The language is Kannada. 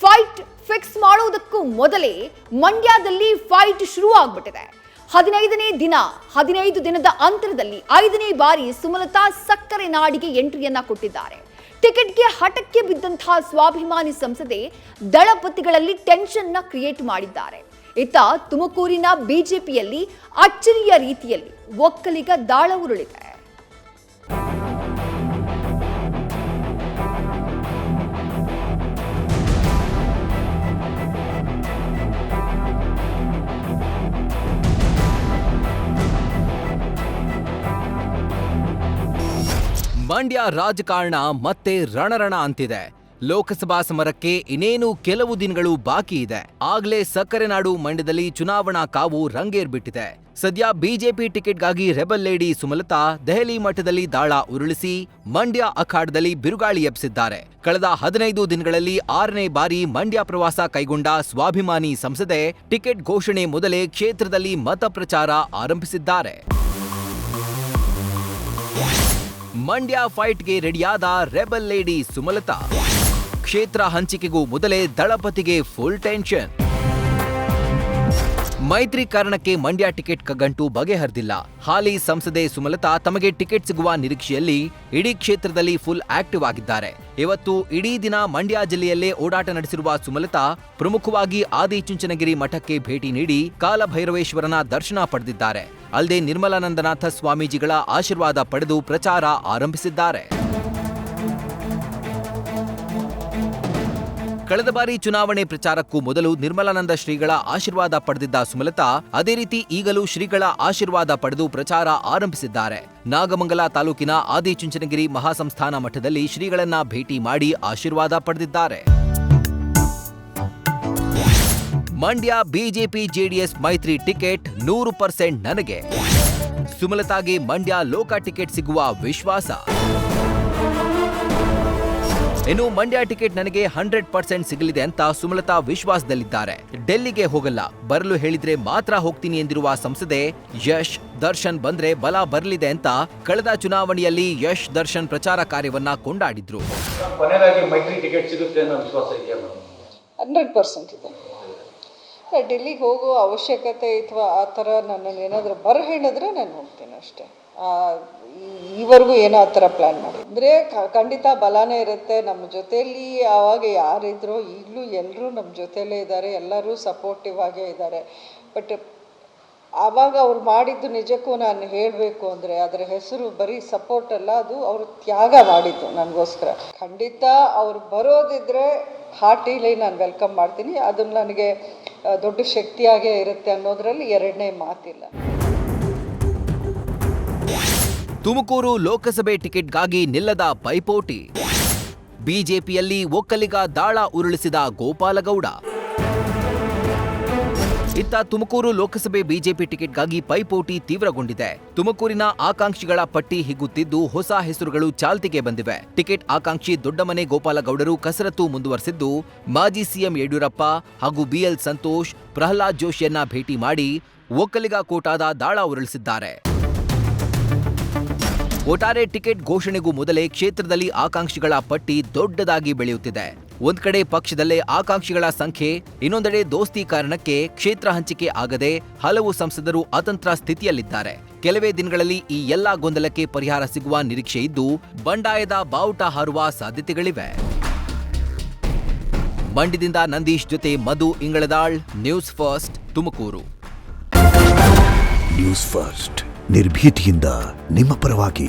ಫೈಟ್ ಫಿಕ್ಸ್ ಮಾಡುವುದಕ್ಕೂ ಮೊದಲೇ ಮಂಡ್ಯದಲ್ಲಿ ಫೈಟ್ ಶುರು ಆಗ್ಬಿಟ್ಟಿದೆ. 15 ದಿನದ ಅಂತರದಲ್ಲಿ 5ನೇ ಬಾರಿ ಸುಮಲತಾ ಸಕ್ಕರೆ ನಾಡಿಗೆ ಎಂಟ್ರಿಯನ್ನ ಕೊಟ್ಟಿದ್ದಾರೆ. ಟಿಕೆಟ್ಗೆ ಹಠಕ್ಕೆ ಬಿದ್ದಂತಹ ಸ್ವಾಭಿಮಾನಿ ಸಂಸದೆ ದಳಪತಿಗಳಲ್ಲಿ ಟೆನ್ಷನ್ನ ಕ್ರಿಯೇಟ್ ಮಾಡಿದ್ದಾರೆ. ಇತ್ತ ತುಮಕೂರಿನ ಬಿಜೆಪಿಯಲ್ಲಿ ಅಚ್ಚರಿಯ ರೀತಿಯಲ್ಲಿ ಒಕ್ಕಲಿಗ ದಾಳ ಉರುಳಿದೆ. ಮಂಡ್ಯ ರಾಜಕಾರಣ ಮತ್ತೆ ರಣರಣ ಅಂತಿದೆ. ಲೋಕಸಭಾ ಸಮರಕ್ಕೆ ಇನ್ನೇನು ಕೆಲವು ದಿನಗಳು ಬಾಕಿ ಇದೆ. ಆಗ್ಲೇ ಸಕ್ಕರೆ ನಾಡು ಮಂಡ್ಯದಲ್ಲಿ ಚುನಾವಣಾ ಕಾವು ರಂಗೇರ್ಬಿಟ್ಟಿದೆ. ಸದ್ಯ ಬಿಜೆಪಿ ಟಿಕೆಟ್ಗಾಗಿ ರೆಬಲ್ ಲೇಡಿ ಸುಮಲತಾ ದೆಹಲಿ ಮಠದಲ್ಲಿ ದಾಳ ಉರುಳಿಸಿ ಮಂಡ್ಯ ಅಖಾಡದಲ್ಲಿ ಬಿರುಗಾಳಿ ಎಬ್ಬಿಸಿದ್ದಾರೆ. ಕಳೆದ 15 ದಿನಗಳಲ್ಲಿ 6ನೇ ಬಾರಿ ಮಂಡ್ಯ ಪ್ರವಾಸ ಕೈಗೊಂಡ ಸ್ವಾಭಿಮಾನಿ ಸಂಸದೆ ಟಿಕೆಟ್ ಘೋಷಣೆ ಮೊದಲೇ ಕ್ಷೇತ್ರದಲ್ಲಿ ಮತ ಪ್ರಚಾರ ಆರಂಭಿಸಿದ್ದಾರೆ. ಮಂಡ್ಯ ಫೈಟ್ಗೆ ರೆಡಿಯಾದ ರೆಬಲ್ ಲೇಡಿ ಸುಮಲತಾ. ಕ್ಷೇತ್ರ ಹಂಚಿಕೆಗೂ ಮೊದಲೇ ದಳಪತಿಗೆ ಫುಲ್ ಟೆನ್ಷನ್. ಮೈತ್ರಿ ಕಾರಣಕ್ಕೆ ಮಂಡ್ಯ ಟಿಕೆಟ್ ಕಗ್ಗಂಟು ಬಗೆಹರಿದಿಲ್ಲ. ಹಾಲಿ ಸಂಸದೆ ಸುಮಲತಾ ತಮಗೆ ಟಿಕೆಟ್ ಸಿಗುವ ನಿರೀಕ್ಷೆಯಲ್ಲಿ ಇಡೀ ಕ್ಷೇತ್ರದಲ್ಲಿ ಫುಲ್ ಆಕ್ಟಿವ್ ಆಗಿದ್ದಾರೆ. ಇವತ್ತು ಇಡೀ ದಿನ ಮಂಡ್ಯ ಜಿಲ್ಲೆಯಲ್ಲೇ ಓಡಾಟ ನಡೆಸಿರುವ ಸುಮಲತಾ ಪ್ರಮುಖವಾಗಿ ಆದಿಚುಂಚನಗಿರಿ ಮಠಕ್ಕೆ ಭೇಟಿ ನೀಡಿ ಕಾಲಭೈರವೇಶ್ವರನ ದರ್ಶನ ಪಡೆದಿದ್ದಾರೆ. ಅಲ್ಲದೆ ನಿರ್ಮಲಾನಂದನಾಥ ಸ್ವಾಮೀಜಿಗಳ ಆಶೀರ್ವಾದ ಪಡೆದು ಪ್ರಚಾರ ಆರಂಭಿಸಿದ್ದಾರೆ. ಕಳೆದ ಬಾರಿ ಚುನಾವಣೆ ಪ್ರಚಾರಕ್ಕೂ ಮೊದಲು ನಿರ್ಮಲಾನಂದ ಶ್ರೀಗಳ ಆಶೀರ್ವಾದ ಪಡೆದಿದ್ದ ಸುಮಲತಾ ಅದೇ ರೀತಿ ಈಗಲೂ ಶ್ರೀಗಳ ಆಶೀರ್ವಾದ ಪಡೆದು ಪ್ರಚಾರ ಆರಂಭಿಸಿದ್ದಾರೆ. ನಾಗಮಂಗಲ ತಾಲೂಕಿನ ಆದಿಚುಂಚನಗಿರಿ ಮಹಾಸಂಸ್ಥಾನ ಮಠದಲ್ಲಿ ಶ್ರೀಗಳನ್ನ ಭೇಟಿ ಮಾಡಿ ಆಶೀರ್ವಾದ ಪಡೆದಿದ್ದಾರೆ. ಮಂಡ್ಯ ಬಿಜೆಪಿ ಜೆಡಿಎಸ್ ಮೈತ್ರಿ ಟಿಕೆಟ್ 100% ನನಗೆ. ಸುಮಲತಾಗೆ ಮಂಡ್ಯ ಲೋಕ ಟಿಕೆಟ್ ಸಿಗುವ ವಿಶ್ವಾಸ. ಇನ್ನು ಮಂಡ್ಯ ಟಿಕೆಟ್ ನನಗೆ 100% ಸಿಗಲಿದೆ ಅಂತ ಸುಮಲತಾ ವಿಶ್ವಾಸದಲ್ಲಿದ್ದಾರೆ. ಡೆಲ್ಲಿಗೆ ಹೋಗಲ್ಲ, ಬರಲು ಹೇಳಿದ್ರೆ ಮಾತ್ರ ಹೋಗ್ತೀನಿ ಎಂದಿರುವ ಸಂಸದೆ ಯಶ್ ದರ್ಶನ್ ಬಂದ್ರೆ ಬಲ ಬರಲಿದೆ ಅಂತ ಕಳೆದ ಚುನಾವಣೆಯಲ್ಲಿ ಯಶ್ ದರ್ಶನ್ ಪ್ರಚಾರ ಕಾರ್ಯವನ್ನ ಕೊಂಡಾಡಿದ್ರು. 100% ಇದೆ. ಡೆಲ್ಲಿಗೆ ಹೋಗೋ ಅವಶ್ಯಕತೆ ಅಥವಾ ಆ ಥರ ನನ್ನನ್ನು ಏನಾದರೂ ಹೇಳಿದ್ರೆ ನಾನು ಹೋಗ್ತೀನಿ ಅಷ್ಟೇ. ಈವರೆಗೂ ಏನೋ ಆ ಥರ ಪ್ಲ್ಯಾನ್ ಮಾಡಿ ಅಂದರೆ ಖಂಡಿತ ಬಲಾನೇ ಇರುತ್ತೆ. ನಮ್ಮ ಜೊತೆಯಲ್ಲಿ ಆವಾಗ ಯಾರಿದ್ರೋ ಈಗಲೂ ಎಲ್ಲರೂ ನಮ್ಮ ಜೊತೆಯಲ್ಲೇ ಇದ್ದಾರೆ, ಎಲ್ಲರೂ ಸಪೋರ್ಟಿವ್ ಆಗೇ ಇದ್ದಾರೆ. ಬಟ್ ಆವಾಗ ಅವ್ರು ಮಾಡಿದ್ದು ನಿಜಕ್ಕೂ ನಾನು ಹೇಳಬೇಕು ಅಂದರೆ ಅದರ ಹೆಸರು ಬರೀ ಸಪೋರ್ಟ್ ಅಲ್ಲ, ಅದು ಅವರು ತ್ಯಾಗ ಮಾಡಿದ್ದು ನನಗೋಸ್ಕರ. ಖಂಡಿತ ಅವ್ರು ಬರೋದಿದ್ರೆ ಹಾರ್ಟಿಲಿ ನಾನು ವೆಲ್ಕಮ್ ಮಾಡ್ತೀನಿ. ಅದು ನನಗೆ ದೊಡ್ಡ ಶಕ್ತಿಯಾಗೇ ಇರುತ್ತೆ ಅನ್ನೋದ್ರಲ್ಲಿ ಎರಡನೇ ಮಾತಿಲ್ಲ. ತುಮಕೂರು ಲೋಕಸಭೆ ಟಿಕೆಟ್ಗಾಗಿ ನಿಲ್ಲದ ಪೈಪೋಟಿ. ಬಿಜೆಪಿಯಲ್ಲಿ ಒಕ್ಕಲಿಗ ದಾಳ ಉರುಳಿಸಿದ ಗೋಪಾಲಗೌಡ. ಇತ್ತ ತುಮಕೂರು ಲೋಕಸಭೆ ಬಿಜೆಪಿ ಟಿಕೆಟ್ಗಾಗಿ ಪೈಪೋಟಿ ತೀವ್ರಗೊಂಡಿದೆ. ತುಮಕೂರಿನ ಆಕಾಂಕ್ಷಿಗಳ ಪಟ್ಟಿ ಹಿಗ್ಗುತ್ತಿದ್ದು ಹೊಸ ಹೆಸರುಗಳು ಚಾಲ್ತಿಗೆ ಬಂದಿವೆ. ಟಿಕೆಟ್ ಆಕಾಂಕ್ಷಿ ದೊಡ್ಡಮನೆ ಗೋಪಾಲಗೌಡರು ಕಸರತ್ತು ಮುಂದುವರೆಸಿದ್ದು ಮಾಜಿ ಸಿಎಂ ಯಡಿಯೂರಪ್ಪ ಹಾಗೂ ಬಿಎಲ್ ಸಂತೋಷ್, ಪ್ರಹ್ಲಾದ್ ಜೋಶಿಯನ್ನ ಭೇಟಿ ಮಾಡಿ ಒಕ್ಕಲಿಗ ಕೋಟಾದ ದಾಳ ಉರುಳಿಸಿದ್ದಾರೆ. ಒಟ್ಟಾರೆ ಟಿಕೆಟ್ ಘೋಷಣೆಗೂ ಮೊದಲೇ ಕ್ಷೇತ್ರದಲ್ಲಿ ಆಕಾಂಕ್ಷಿಗಳ ಪಟ್ಟಿ ದೊಡ್ಡದಾಗಿ ಬೆಳೆಯುತ್ತಿದೆ. ಒಂದ್ ಕಡೆ ಪಕ್ಷದಲ್ಲೇ ಆಕಾಂಕ್ಷಿಗಳ ಸಂಖ್ಯೆ, ಇನ್ನೊಂದೆಡೆ ದೋಸ್ತಿ ಕಾರಣಕ್ಕೆ ಕ್ಷೇತ್ರ ಹಂಚಿಕೆ ಆಗದೆ ಹಲವು ಸಂಸದರು ಅತಂತ್ರ ಸ್ಥಿತಿಯಲ್ಲಿದ್ದಾರೆ. ಕೆಲವೇ ದಿನಗಳಲ್ಲಿ ಈ ಎಲ್ಲಾ ಗೊಂದಲಕ್ಕೆ ಪರಿಹಾರ ಸಿಗುವ ನಿರೀಕ್ಷೆ ಇದ್ದು ಬಂಡಾಯದ ಬಾವುಟ ಹಾರುವ ಸಾಧ್ಯತೆಗಳಿವೆ. ಮಂಡ್ಯದಿಂದ ನಂದೀಶ್ ಜೊತೆ Madhu Ingaladal, news first, Tumakuru. News first ನಿರ್ಭೀತಿಯಿಂದ ನಿಮ್ಮ ಪರವಾಗಿ.